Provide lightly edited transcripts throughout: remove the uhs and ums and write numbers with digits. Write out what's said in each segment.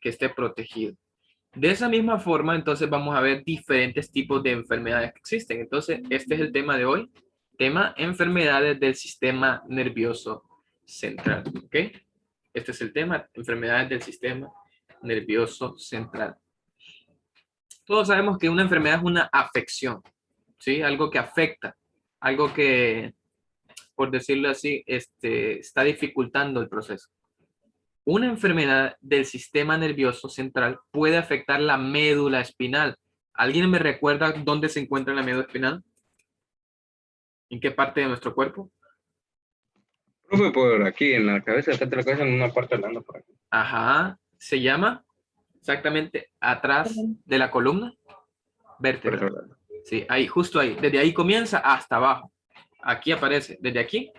que esté protegido. De esa misma forma, entonces vamos a ver diferentes tipos de enfermedades que existen. Entonces, este es el tema de hoy. Tema enfermedades del sistema nervioso central. ¿Ok? Este es el tema, enfermedades del sistema nervioso central. Todos sabemos que una enfermedad es una afección, ¿sí? Algo que afecta, algo que, por decirlo así, está dificultando el proceso. Una enfermedad del sistema nervioso central puede afectar la médula espinal. ¿Alguien me recuerda dónde se encuentra la médula espinal? ¿En qué parte de nuestro cuerpo? Profe, por aquí, en la cabeza, acá de la cabeza, en una parte hablando por aquí. Ajá, se llama exactamente atrás de la columna vértebra. Sí, ahí, justo ahí. Desde ahí comienza hasta abajo. Aquí aparece, desde aquí,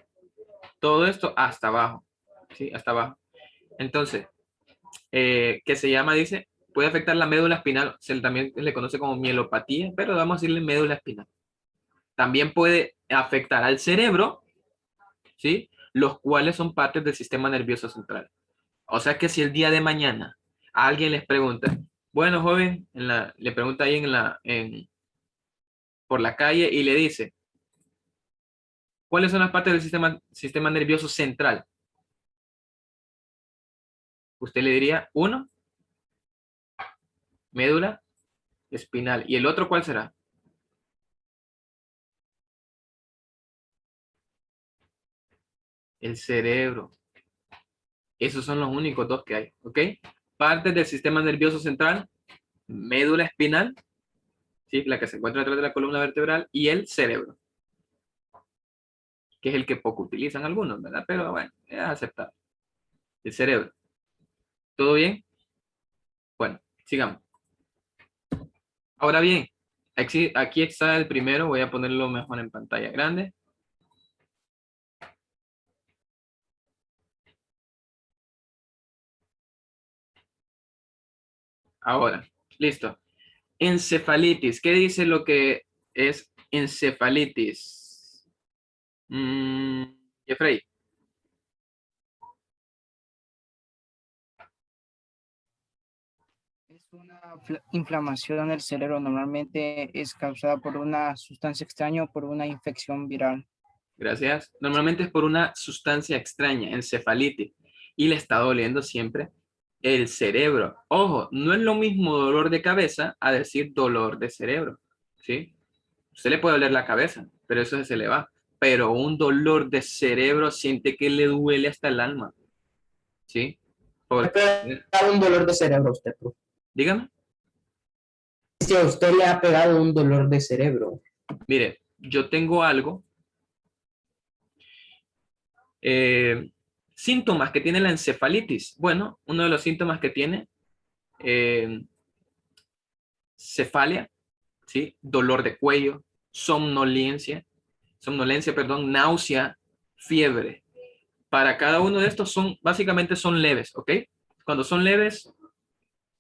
todo esto hasta abajo. Sí, hasta abajo. Entonces, que se llama, dice, puede afectar la médula espinal, también le conoce como mielopatía, pero vamos a decirle médula espinal. También puede afectar al cerebro, ¿sí? Los cuales son partes del sistema nervioso central. O sea que si el día de mañana alguien les pregunta, bueno, joven, le pregunta ahí por la calle y le dice, ¿cuáles son las partes del sistema nervioso central? Usted le diría, uno, médula espinal. ¿Y el otro cuál será? El cerebro. Esos son los únicos dos que hay, ¿ok? Partes del sistema nervioso central, médula espinal, ¿sí? La que se encuentra detrás de la columna vertebral, y el cerebro, que es el que poco utilizan algunos, ¿verdad? Pero bueno, es aceptable. El cerebro. ¿Todo bien? Bueno, sigamos. Ahora bien, aquí está el primero, voy a ponerlo mejor en pantalla grande. Ahora, listo. Encefalitis. ¿Qué dice lo que es encefalitis? Jeffrey. Es una inflamación del cerebro, normalmente es causada por una sustancia extraña o por una infección viral. Gracias. Normalmente es por una sustancia extraña, encefalitis, y le está doliendo siempre el cerebro. Ojo, no es lo mismo dolor de cabeza a decir dolor de cerebro, ¿sí? Usted le puede doler la cabeza, pero eso se le va. Pero un dolor de cerebro siente que le duele hasta el alma, ¿sí? Dar un dolor de cerebro a usted, profe. Dígame. Si a usted le ha pegado un dolor de cerebro. Mire, yo tengo algo, síntomas que tiene la encefalitis. Bueno, uno de los síntomas que tiene, cefalia, ¿sí? Dolor de cuello, somnolencia, perdón, náusea, fiebre. Para cada uno de estos básicamente son leves, ¿ok? Cuando son leves,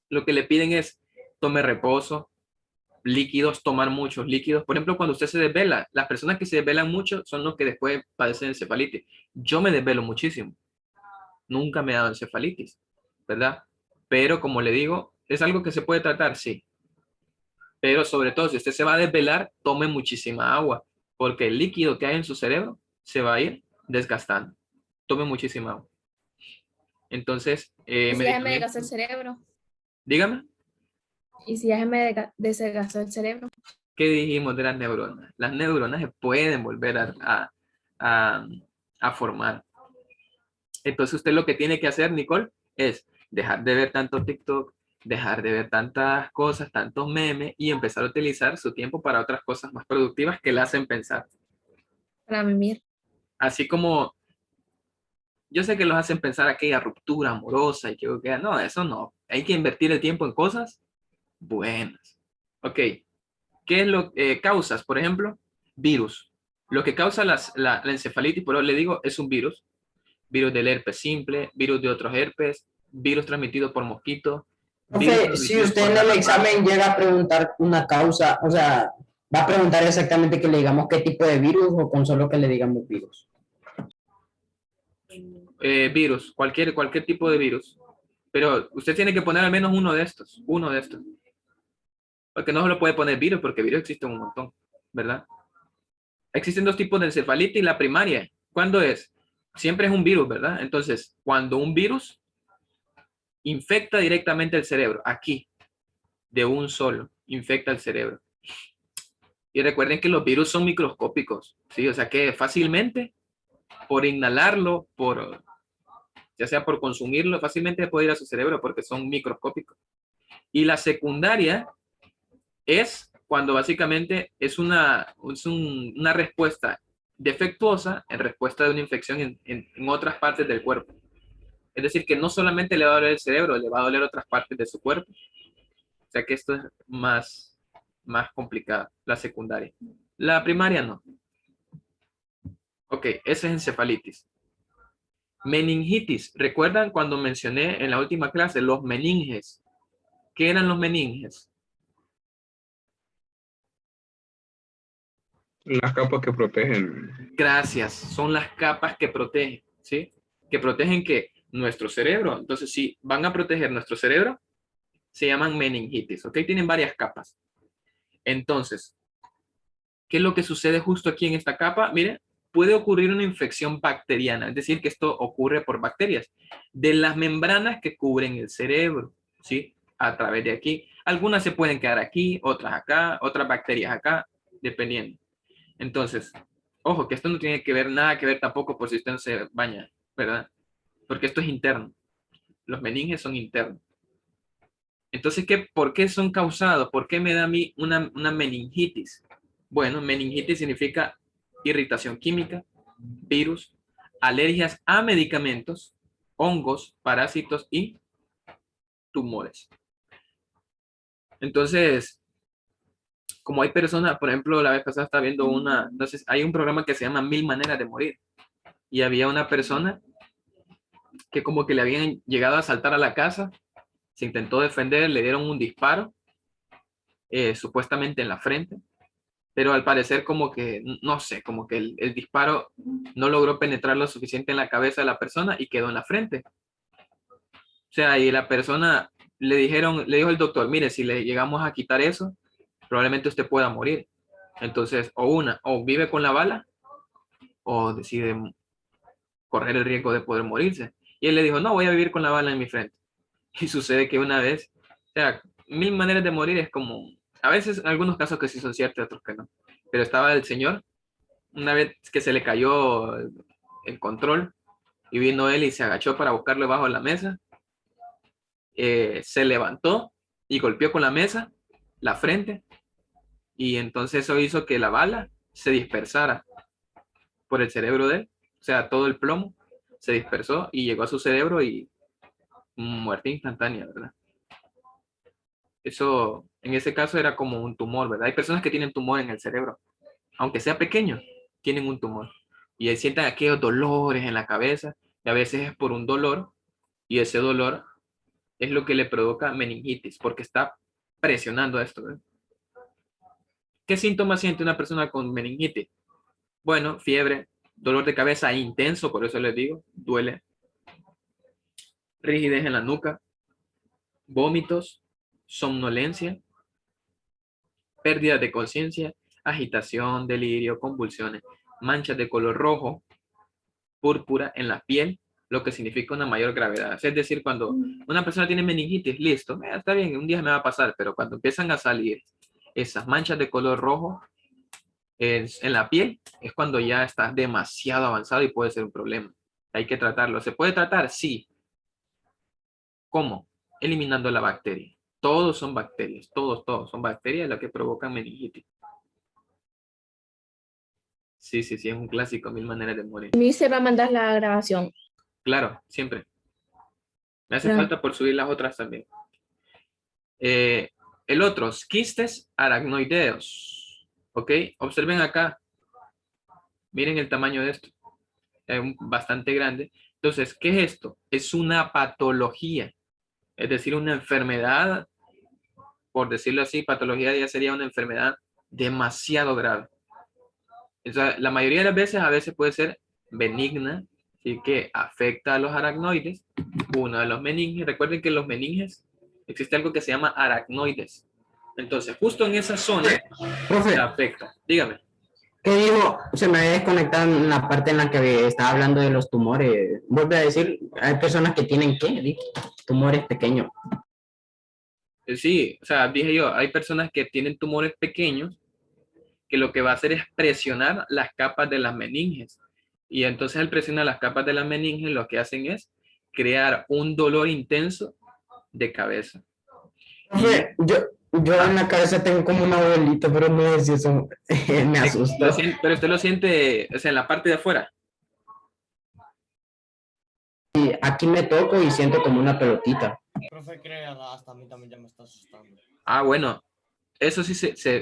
lo que le piden es tome reposo, líquidos, tomar muchos líquidos. Por ejemplo, cuando usted se desvela, las personas que se desvelan mucho son los que después padecen encefalitis. Yo me desvelo muchísimo. Nunca me he dado encefalitis, ¿verdad? Pero como le digo, es algo que se puede tratar, sí. Pero sobre todo, si usted se va a desvelar, tome muchísima agua, porque el líquido que hay en su cerebro se va a ir desgastando. Tome muchísima agua. Entonces, ¿Y si ya se me desgastó el cerebro? Dígame. ¿Y si ya se me desgastó el cerebro? ¿Qué dijimos de las neuronas? Las neuronas se pueden volver a formar. Entonces usted lo que tiene que hacer, Nicole, es dejar de ver tanto TikTok, dejar de ver tantas cosas, tantos memes y empezar a utilizar su tiempo para otras cosas más productivas que le hacen pensar. Para mimir. Así como yo sé que los hacen pensar aquella ruptura amorosa y que no, eso no. Hay que invertir el tiempo en cosas buenas. Ok. ¿Qué es lo que causas? Por ejemplo, virus. Lo que causa la encefalitis, por le digo, es un virus. Virus del herpes simple, virus de otros herpes, virus transmitido por mosquito. Profe, si usted en el examen llega a preguntar una causa, o sea, va a preguntar exactamente que le digamos qué tipo de virus o con solo que le digamos virus. Virus, cualquier tipo de virus. Pero usted tiene que poner al menos uno de estos, porque no se lo puede poner virus, porque virus existen un montón, ¿verdad? Existen dos tipos de encefalitis, la primaria. ¿Cuándo es? Siempre es un virus, ¿verdad? Entonces, cuando un virus infecta directamente el cerebro, aquí, de un solo, infecta el cerebro. Y recuerden que los virus son microscópicos, ¿sí? O sea que fácilmente, por inhalarlo, ya sea por consumirlo, fácilmente puede ir a su cerebro porque son microscópicos. Y la secundaria es cuando básicamente es una respuesta defectuosa en respuesta de una infección en otras partes del cuerpo. Es decir, que no solamente le va a doler el cerebro, le va a doler otras partes de su cuerpo. O sea que esto es más complicado, la secundaria. La primaria no. Ok, esa es encefalitis. Meningitis. ¿Recuerdan cuando mencioné en la última clase los meninges? ¿Qué eran los meninges? Las capas que protegen. Gracias, son las capas que protegen, ¿sí? Que protegen que nuestro cerebro. Entonces, si van a proteger nuestro cerebro, se llaman meningitis, ¿ok? Tienen varias capas. Entonces, ¿qué es lo que sucede justo aquí en esta capa? Miren, puede ocurrir una infección bacteriana, es decir, que esto ocurre por bacterias, de las membranas que cubren el cerebro, ¿sí? A través de aquí. Algunas se pueden quedar aquí, otras acá, otras bacterias acá, dependiendo. Entonces, ojo, que esto no tiene que ver nada que ver tampoco por si usted no se baña, ¿verdad? Porque esto es interno. Los meninges son internos. Entonces, ¿por qué son causados? ¿Por qué me da a mí una meningitis? Bueno, meningitis significa irritación química, virus, alergias a medicamentos, hongos, parásitos y tumores. Entonces, como hay personas, por ejemplo, la vez pasada estaba viendo entonces hay un programa que se llama 1000 maneras de morir. Y había una persona que como que le habían llegado a asaltar a la casa, se intentó defender, le dieron un disparo, supuestamente en la frente, pero al parecer como que, no sé, como que el disparo no logró penetrar lo suficiente en la cabeza de la persona y quedó en la frente. O sea, y la persona le dijo el doctor, mire, si le llegamos a quitar eso, probablemente usted pueda morir. Entonces, o vive con la bala, o decide correr el riesgo de poder morirse. Y él le dijo, no, voy a vivir con la bala en mi frente. Y sucede que una vez, o sea, 1000 maneras de morir es como, a veces en algunos casos que sí son ciertos, otros que no. Pero estaba el señor, una vez que se le cayó el control y vino él y se agachó para buscarlo bajo la mesa, se levantó y golpeó con la mesa, la frente, y entonces eso hizo que la bala se dispersara por el cerebro de él, o sea, todo el plomo se dispersó y llegó a su cerebro y muerte instantánea, ¿verdad? Eso, en ese caso era como un tumor, ¿verdad? Hay personas que tienen tumor en el cerebro, aunque sea pequeño, tienen un tumor. Y ahí sientan aquellos dolores en la cabeza, y a veces es por un dolor, y ese dolor es lo que le provoca meningitis, porque está presionando esto, ¿verdad? ¿Qué síntomas siente una persona con meningitis? Bueno, fiebre, dolor de cabeza intenso, por eso les digo, duele, rigidez en la nuca, vómitos, somnolencia, pérdida de conciencia, agitación, delirio, convulsiones, manchas de color rojo, púrpura en la piel, lo que significa una mayor gravedad. Es decir, cuando una persona tiene meningitis, listo, está bien, un día me va a pasar, pero cuando empiezan a salir esas manchas de color rojo en la piel, es cuando ya está demasiado avanzado y puede ser un problema. Hay que tratarlo. ¿Se puede tratar? Sí. ¿Cómo? Eliminando la bacteria. Todos son bacterias, todos son bacterias las que provocan meningitis. Sí, es un clásico, 1000 maneras de morir. A mí se va a mandar la grabación. Claro, siempre. Me hace No. falta por subir las otras también. El otro, quistes aracnoideos. ¿Ok? Observen acá. Miren el tamaño de esto. Es bastante grande. Entonces, ¿qué es esto? Es una patología. Es decir, una enfermedad, por decirlo así, patología ya sería una enfermedad demasiado grave. O sea, la mayoría de las veces, a veces puede ser benigna, ¿sí? Que afecta a los aracnoides, uno de los meninges. Recuerden que los meninges existe algo que se llama aracnoides. Entonces, justo en esa zona Profe, se afecta. Dígame. ¿qué dijo? Se me había desconectado en la parte en la que estaba hablando de los tumores. Vuelve a decir, hay personas que tienen, ¿qué? Dijo, tumores pequeños. Sí, o sea, dije yo, hay personas que tienen tumores pequeños que lo que va a hacer es presionar las capas de las meninges. Y entonces al presionar las capas de las meninges, lo que hacen es crear un dolor intenso de cabeza. Profe, yo en la cabeza tengo como una bolita, pero no sé si eso me asustó. Pero usted lo siente, o sea, en la parte de afuera. Y aquí me toco y siento como una pelotita. Profe, créala, hasta a mí también ya me está asustando. Ah, bueno, eso sí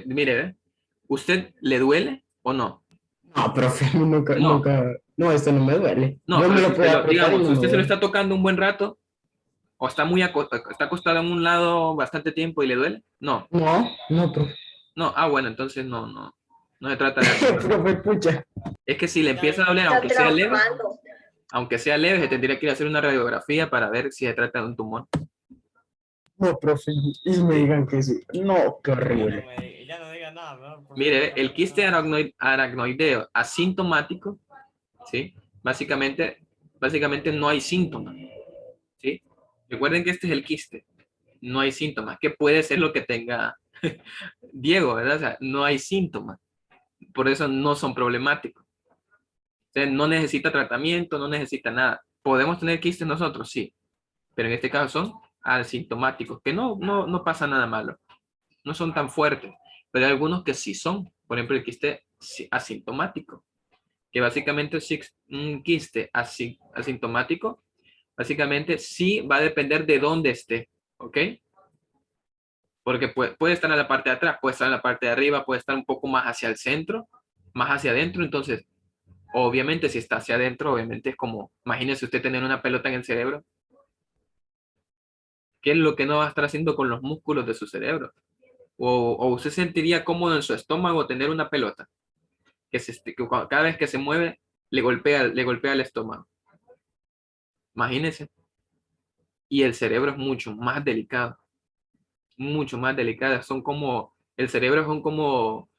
mire, ¿ve? ¿Usted le duele o no? No, profe, nunca, No. nunca, no, esto no me duele. No, Yo me pero lo puedo apretar y digamos, no me usted se lo duele. está tocando un buen rato o está está acostado en un lado bastante tiempo y le duele. No, No, profe. no, ah, bueno, entonces no se trata de eso. Profe, pucha. Es que si le empieza a doler, aunque sea leve, se tendría que ir a hacer una radiografía para ver si se trata de un tumor. No, profe, y me digan que sí. No, qué horrible. Ya no diga nada, ¿verdad? Mire, el quiste aracnoideo asintomático, ¿sí? Básicamente no hay síntomas, ¿sí? Recuerden que este es el quiste, no hay síntomas, que puede ser lo que tenga Diego, ¿verdad? O sea, no hay síntomas, por eso no son problemáticos. O sea, no necesita tratamiento, no necesita nada. ¿Podemos tener quistes nosotros? Sí, pero en este caso son asintomáticos, que no pasa nada malo, no son tan fuertes, pero hay algunos que sí son. Por ejemplo, el quiste asintomático, que básicamente es un quiste asintomático, básicamente sí va a depender de dónde esté, ¿ok? Porque puede estar en la parte de atrás, puede estar en la parte de arriba, puede estar un poco más hacia el centro, más hacia adentro. Entonces, obviamente, si está hacia adentro, obviamente es como, imagínese usted tener una pelota en el cerebro. ¿Qué es lo que no va a estar haciendo con los músculos de su cerebro? O usted sentiría cómodo en su estómago tener una pelota que cada vez que se mueve le golpea el estómago. Imagínese. Y el cerebro es mucho más delicado. Mucho más delicado. El cerebro son como,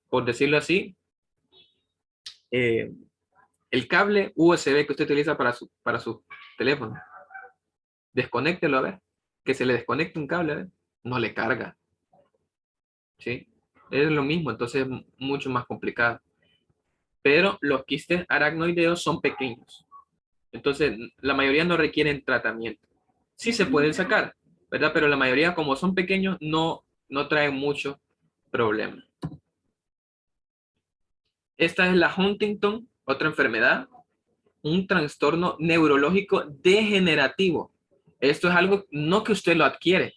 por decirlo así, el cable USB que usted utiliza para su teléfono. Desconéctelo a ver. Que se le desconecte un cable, a ver. No le carga. ¿Sí? Es lo mismo, entonces es mucho más complicado. Pero los quistes aracnoideos son pequeños. Entonces, la mayoría no requieren tratamiento. Sí se pueden sacar, ¿verdad? Pero la mayoría, como son pequeños, no traen mucho problema. Esta es la Huntington, otra enfermedad, un trastorno neurológico degenerativo. Esto es algo no que usted lo adquiere,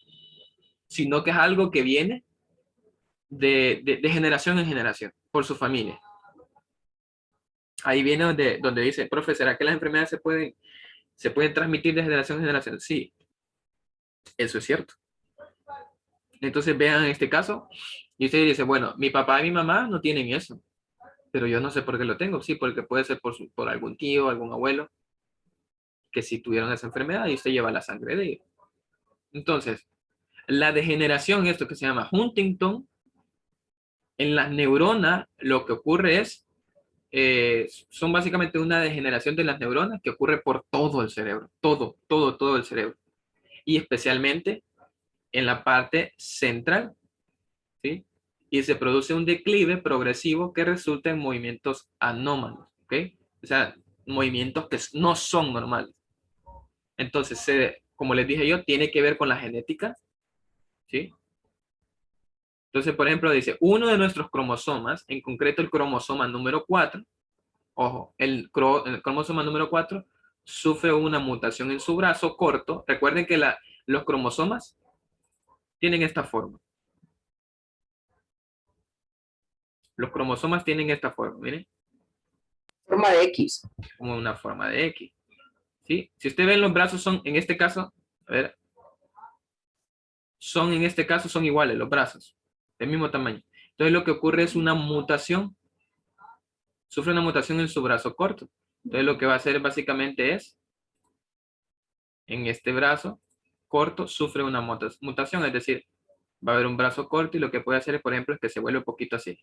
sino que es algo que viene de generación en generación por su familia. Ahí viene donde dice, profe, ¿será que las enfermedades se pueden transmitir de generación en generación? Sí, eso es cierto. Entonces vean este caso y usted dice, bueno, mi papá y mi mamá no tienen eso, pero yo no sé por qué lo tengo. Sí, porque puede ser por algún tío, algún abuelo, que sí tuvieron esa enfermedad y usted lleva la sangre de ellos. Entonces, la degeneración, esto que se llama Huntington, en las neuronas lo que ocurre es, son básicamente una degeneración de las neuronas que ocurre por todo el cerebro, todo el cerebro. Y especialmente en la parte central, ¿sí? Y se produce un declive progresivo que resulta en movimientos anómalos, ¿ok? O sea, movimientos que no son normales. Entonces, como les dije yo, tiene que ver con la genética, ¿sí? Entonces, por ejemplo, dice, uno de nuestros cromosomas, en concreto el cromosoma número 4, ojo, el cromosoma número 4 sufre una mutación en su brazo corto. Recuerden que los cromosomas tienen esta forma. Los cromosomas tienen esta forma, miren. Forma de X. Como una forma de X. ¿Sí? Si usted ve los brazos son, en este caso, a ver, en este caso son iguales los brazos, del mismo tamaño. Entonces lo que ocurre es una mutación. Sufre una mutación en su brazo corto. Entonces lo que va a hacer básicamente es, en este brazo corto sufre una mutación, es decir, va a haber un brazo corto y lo que puede hacer, por ejemplo, es que se vuelve un poquito así,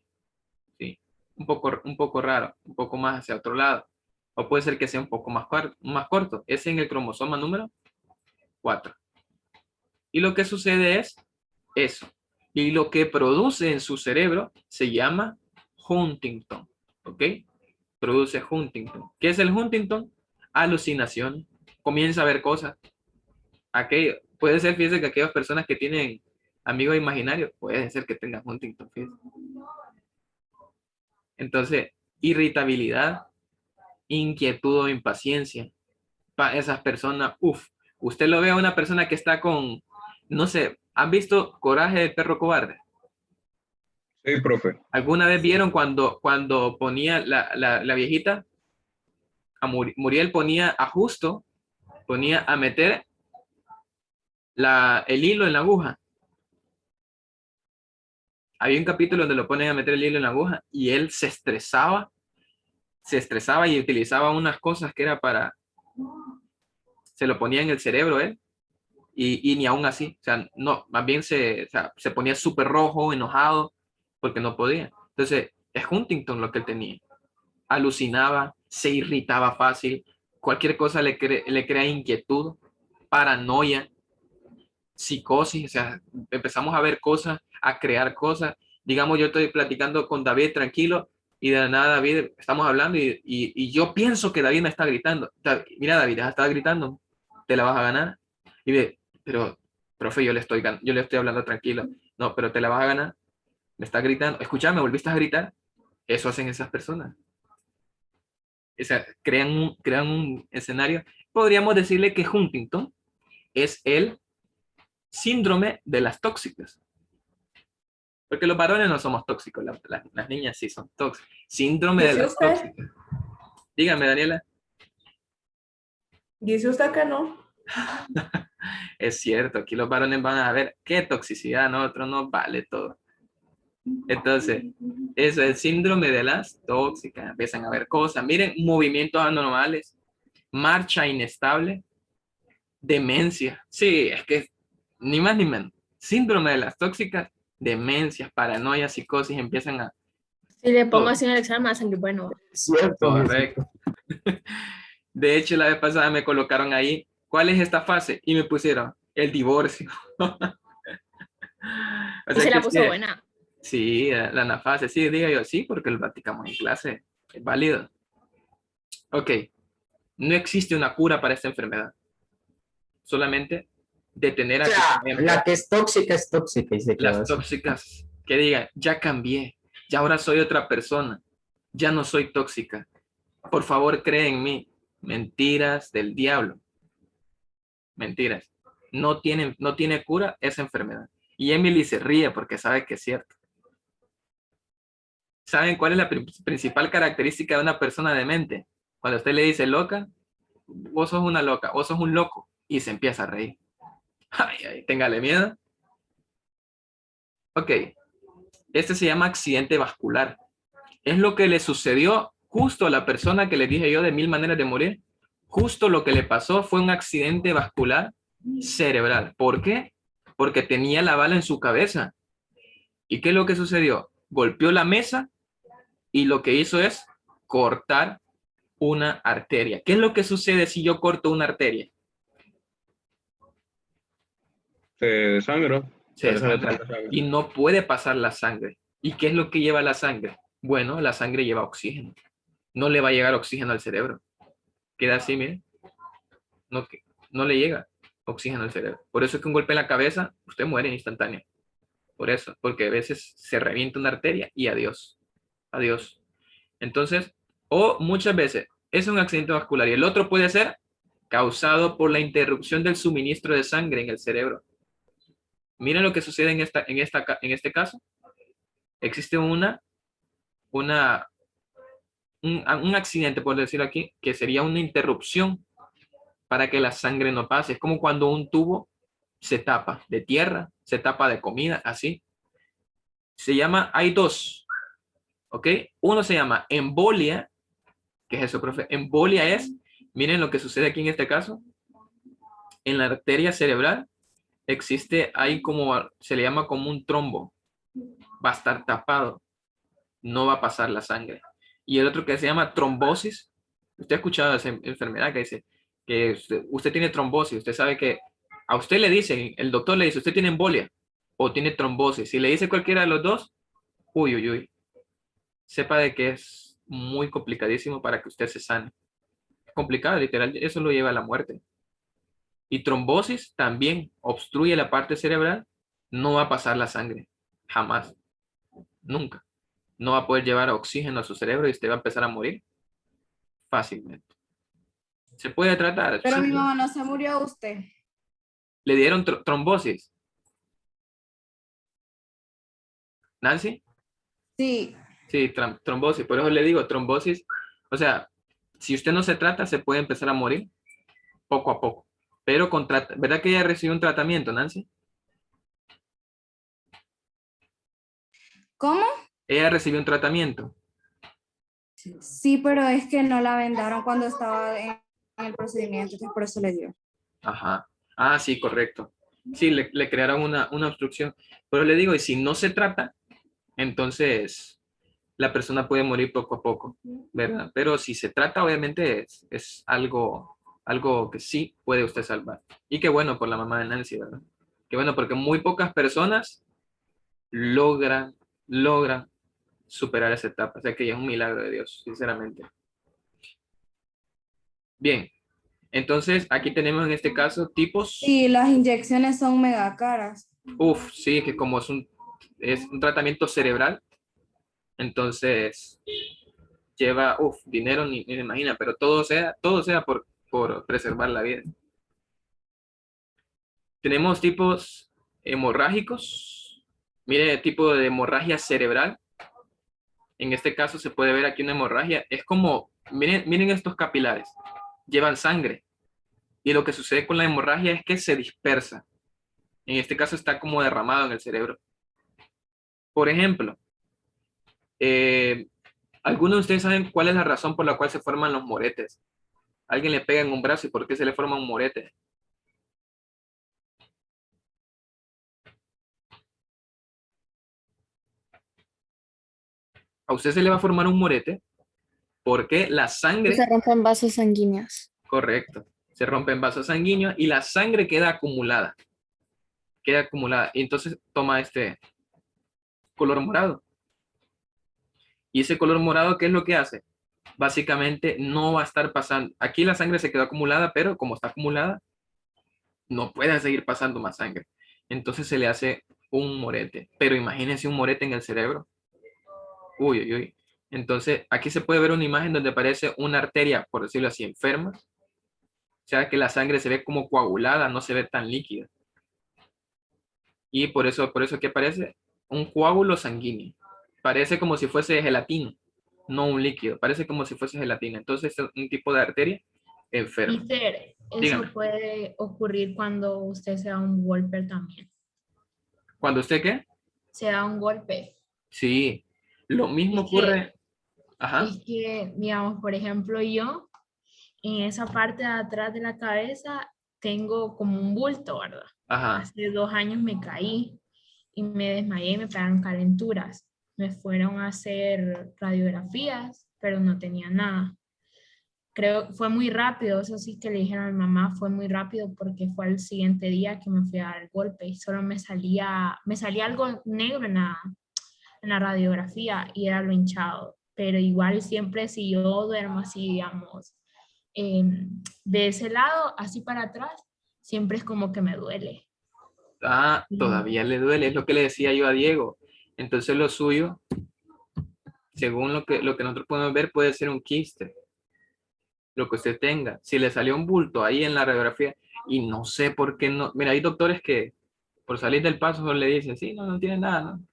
¿sí? Un poco raro, un poco más hacia otro lado. O puede ser que sea un poco más corto. Es en el cromosoma número 4. Y lo que sucede es eso. Y lo que produce en su cerebro se llama Huntington. ¿Ok? Produce Huntington. ¿Qué es el Huntington? Alucinación. Comienza a ver cosas. Puede ser, fíjense, que aquellas personas que tienen amigos imaginarios, puede ser que tengan Huntington. Fíjense. Entonces, irritabilidad, inquietud o impaciencia. Para esas personas, usted lo ve a una persona que está con, no sé, ¿han visto Coraje del perro cobarde? Sí, profe. ¿Alguna vez vieron cuando ponía la viejita, a Muriel ponía a Justo, ponía a meter el hilo en la aguja? Había un capítulo donde lo ponen a meter el hilo en la aguja y él se estresaba y utilizaba unas cosas que era se lo ponía en el cerebro él, y ni aún así, o sea, no, más bien se ponía súper rojo, enojado, porque no podía. Entonces, es Huntington lo que él tenía. Alucinaba, se irritaba fácil, cualquier cosa le crea inquietud, paranoia, psicosis, o sea, empezamos a ver cosas, a crear cosas. Digamos, yo estoy platicando con David tranquilo y de la nada David, estamos hablando y yo pienso que David me está gritando. Mira, David, está gritando, te la vas a ganar. Y ve, pero, profe, yo le estoy hablando tranquilo. No, pero te la vas a ganar. Me está gritando. Escúchame, ¿volviste a gritar? Eso hacen esas personas. O sea, crean un escenario. Podríamos decirle que Huntington es el síndrome de las tóxicas. Porque los varones no somos tóxicos, las niñas sí son tóxicas. Síndrome de ¿Dice las usted? tóxicas. Dígame, Daniela. Dice usted que no. Es cierto, aquí los varones van a ver qué toxicidad, nosotros nos vale todo. Entonces, eso es el síndrome de las tóxicas. Empiezan a ver cosas. Miren, movimientos anormales, marcha inestable, demencia. Sí, es que ni más ni menos. Síndrome de las tóxicas, demencias, paranoia, psicosis, empiezan a... Si le pongo todo. así en el examen, me va a salir bueno. Cierto. Correcto. De hecho, la vez pasada me colocaron ahí, ¿cuál es esta fase? Y me pusieron el divorcio. O Y sea se la que puso sí, buena. sí, la anafase, sí, diga yo, sí, porque lo practicamos en clase, es válido. Ok, no existe una cura para esta enfermedad, solamente detener O a que, sea, por ejemplo, la que es tóxica y se quedó las así. tóxicas que digan, ya cambié, ya ahora soy otra persona, ya no soy tóxica, por favor cree en mí. Mentiras del diablo, mentiras. No tiene cura esa enfermedad. Y Emily se ríe porque sabe que es cierto. ¿Saben cuál es la principal característica de una persona demente? Cuando usted le dice loca, vos sos una loca, vos sos un loco, y se empieza a reír. Ay, ay, téngale miedo. Ok, este se llama accidente vascular. Es lo que le sucedió justo a la persona que le dije yo de 1000 maneras de morir. Justo lo que le pasó fue un accidente vascular cerebral. ¿Por qué? Porque tenía la bala en su cabeza. ¿Y qué es lo que sucedió? Golpeó la mesa y lo que hizo es cortar una arteria. ¿Qué es lo que sucede si yo corto una arteria? Se sangra. Se desangra y no puede pasar la sangre. ¿Y qué es lo que lleva la sangre? Bueno, la sangre lleva oxígeno. No le va a llegar oxígeno al cerebro. Queda así, miren. No le llega oxígeno al cerebro. Por eso es que un golpe en la cabeza, usted muere instantáneo. Por eso, porque a veces se revienta una arteria y adiós. Adiós. Entonces, o muchas veces es un accidente vascular y el otro puede ser causado por la interrupción del suministro de sangre en el cerebro. Miren lo que sucede en este caso. Existe un accidente, por decirlo aquí, que sería una interrupción para que la sangre no pase. Es como cuando un tubo se tapa de tierra, se tapa de comida, así. Hay dos, ¿ok? Uno se llama embolia. ¿Qué es eso, profe? Embolia es, miren lo que sucede aquí en este caso. en la arteria cerebral existe, hay como, se le llama como un trombo. Va a estar tapado, no va a pasar la sangre. Y el otro que se llama trombosis, usted ha escuchado esa enfermedad que dice que usted tiene trombosis, usted sabe que a usted le dicen, el doctor le dice, usted tiene embolia o tiene trombosis. Si le dice cualquiera de los dos, uy, uy, uy, sepa de que es muy complicadísimo para que usted se sane. Es complicado, literal, eso lo lleva a la muerte. Y trombosis también obstruye la parte cerebral, no va a pasar la sangre, jamás, nunca. No va a poder llevar oxígeno a su cerebro y usted va a empezar a morir fácilmente. Se puede tratar. Pero sí. mi mamá no se murió usted. Le dieron trombosis. ¿Nancy? Sí. Sí, trombosis. Por eso le digo, trombosis. O sea, si usted no se trata, se puede empezar a morir poco a poco. Pero ¿verdad que ella recibió un tratamiento, Nancy? ¿Cómo? Ella recibió un tratamiento. Sí, pero es que no la vendaron cuando estaba en el procedimiento, entonces por eso le dio. Ajá. Ah, sí, correcto. Sí, le crearon una obstrucción. Pero le digo, y si no se trata, entonces la persona puede morir poco a poco, ¿verdad? Pero si se trata, obviamente es algo que sí puede usted salvar. Y qué bueno por la mamá de Nancy, ¿verdad? Qué bueno, porque muy pocas personas logran superar esa etapa. O sea que ya es un milagro de Dios, sinceramente. Bien, entonces aquí tenemos en este caso tipos. Y las inyecciones son mega caras. Uf, sí, que como es un tratamiento cerebral, entonces lleva, dinero ni me imagina, pero todo sea por preservar la vida. Tenemos tipos hemorrágicos. Mire, tipo de hemorragia cerebral. En este caso se puede ver aquí una hemorragia. Es como, miren estos capilares. Llevan sangre. Y lo que sucede con la hemorragia es que se dispersa. En este caso está como derramado en el cerebro. Por ejemplo, ¿algunos de ustedes saben cuál es la razón por la cual se forman los moretes? Alguien le pega en un brazo y ¿por qué se le forma un morete? A usted se le va a formar un morete porque la sangre, Se rompen vasos sanguíneos. correcto, se rompen vasos sanguíneos y la sangre queda acumulada. Queda acumulada. Y entonces toma este color morado. Y ese color morado, ¿qué es lo que hace? Básicamente no va a estar pasando. Aquí la sangre se quedó acumulada, pero como está acumulada, no puede seguir pasando más sangre. Entonces se le hace un morete. Pero imagínense un morete en el cerebro. Uy, uy, uy. Entonces aquí se puede ver una imagen donde aparece una arteria, por decirlo así, enferma. O sea que la sangre se ve como coagulada, no se ve tan líquida. Y por eso aquí aparece un coágulo sanguíneo. Parece como si fuese gelatina, no un líquido. Parece como si fuese gelatina. Entonces es un tipo de arteria enferma. Mister, eso Dígame. puede ocurrir cuando usted se da un golpe también. ¿Cuando usted qué? Se da un golpe. Sí, lo mismo Es que- ocurre. Ajá, Es que, digamos, por ejemplo, yo en esa parte de atrás de la cabeza tengo como un bulto, ¿verdad? ajá. Hace 2 años me caí y me desmayé y me pegaron calenturas. Me fueron a hacer radiografías, pero no tenía nada. Creo fue muy rápido, eso sí que le dijeron a mi mamá, fue muy rápido porque fue el siguiente día que me fui a dar el golpe y solo me salía algo negro en la radiografía y era lo hinchado. Pero igual siempre si yo duermo así, digamos, de ese lado, así para atrás, siempre es como que me duele. Ah, todavía le duele, es lo que le decía yo a Diego. Entonces lo suyo, según lo que nosotros podemos ver, puede ser un quiste, lo que usted tenga. Si le salió un bulto ahí en la radiografía y no sé por qué no. Mira, hay doctores que por salir del paso solo le dicen, sí, no tiene nada, ¿no?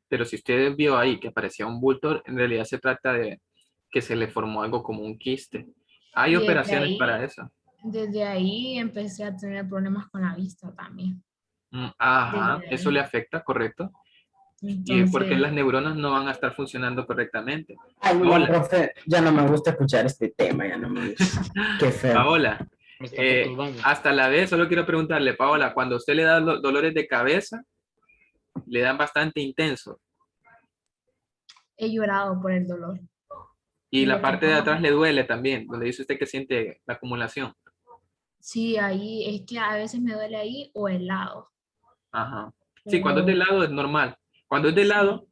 Pero si usted vio ahí que aparecía un bulto, en realidad se trata de que se le formó algo como un quiste. Hay Y desde operaciones ahí- para eso. Desde ahí empecé a tener problemas con la vista también. Ajá, Desde eso ahí. le afecta, correcto. Y es porque Entonces, las neuronas no van a estar funcionando correctamente. Ay, no, Paola, profe, ya no me gusta escuchar este tema, ya no me gusta. Qué feo. Paola, Me está perturbando. Hasta la vez, solo quiero preguntarle, Paola, cuando usted le da dolores de cabeza, le dan bastante intenso He llorado por el dolor. y Y la lo que parte de pasa- atrás le duele también, donde dice usted que siente la acumulación. Sí, ahí es que a veces me duele ahí o el lado. Ajá. Sí, cuando es de lado es normal. Cuando es de lado,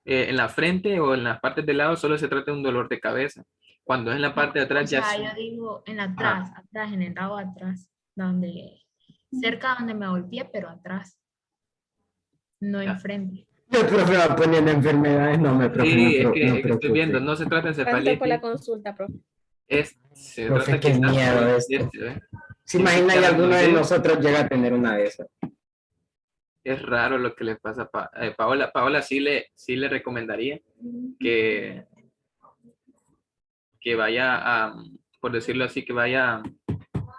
en la frente o en las partes de lado, solo se trata de un dolor de cabeza. Cuando es en la parte de O atrás, ya sea, sí. yo digo en atrás, atrás, en el lado atrás, donde, cerca donde me golpeé, pero atrás, no Ya. enfrente. El profe va poniendo enfermedades, no me profe, Sí, no, es que, no es que estoy viendo, preocupe. no se trata de ¿Cuánto por la encefalitis, consulta, profe? se Profe, trata qué quizás miedo por esto. ¿eh? ¿Se imagina que alguno de Aracnoidea. nosotros llega a tener una de esas? Es raro lo que le pasa a Paola. Paola sí le recomendaría que vaya a, por decirlo así, que vaya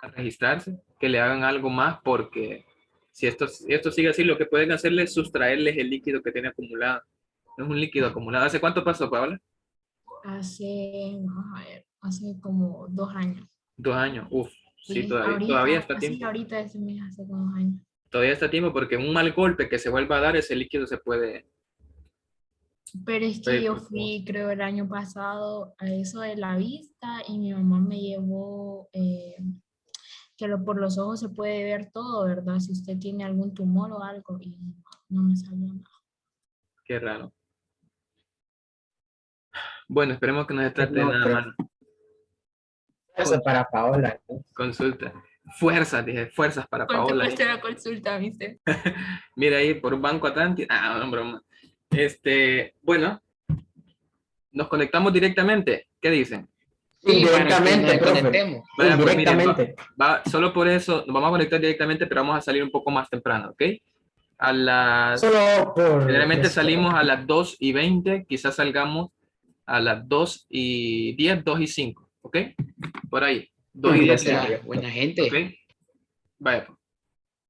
a registrarse, que le hagan algo más, porque si esto sigue así, lo que pueden hacerle es sustraerles el líquido que tiene acumulado. No es un líquido acumulado. ¿Hace cuánto pasó, Paola? Vamos a ver, hace como 2 años. 2 años. Uf, sí, Sí, todavía está a así tiempo. ahorita ese mes hace como 2 años. Todavía está a tiempo porque un mal golpe que se vuelva a dar, ese líquido se puede... Pero es que yo fui, creo, el año pasado a eso de la vista y mi mamá me llevó que por los ojos se puede ver todo, ¿verdad? Si usted tiene algún tumor o algo y no me salió nada. Qué raro. Bueno, esperemos que no se trate de No, nada profe. malo. Eso para Paola, ¿no? Consulta. Fuerzas, dije, fuerzas para ¿Cuánto Paola. cuesta la consulta, mister? Mira ahí por un Banco Atlántico. Ah, no, broma. Bueno, nos conectamos directamente. ¿Qué dicen? Sí, para que Indirectamente, nos profe. conectemos. Vaya, pues miren, Indirectamente. solo por eso nos vamos a conectar directamente, pero vamos a salir un poco más temprano, ¿ok? A las... Solo por... Generalmente salimos a las 2:20, quizás salgamos a las 2:10, 2:05, ¿ok? Por ahí, 2:10. O sea, buena gente. ¿Ok? Vaya, pues.